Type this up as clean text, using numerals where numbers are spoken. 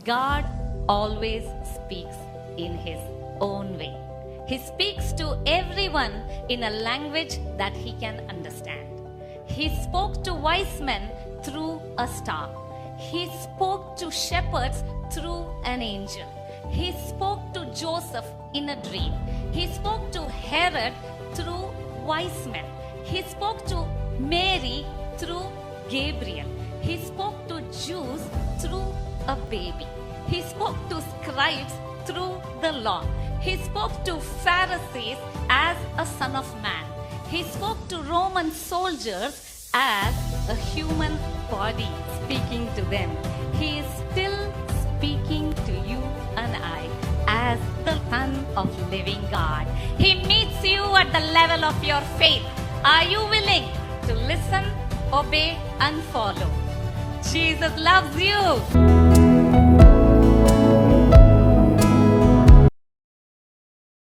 God always speaks in His own way. He speaks to everyone in a language that he can understand. He spoke to wise men through a star. He spoke to shepherds through an angel. He spoke to Joseph in a dream. He spoke to Herod through wise men. He spoke to Mary through Gabriel. He spoke to Jews through a baby. He spoke to scribes through the law. He spoke to Pharisees as a son of man. He spoke to Roman soldiers as a human body speaking to them. He is still speaking to you and I as the Son of living God. He meets you at the level of your faith. Are you willing to listen, obey, and follow? Jesus loves you.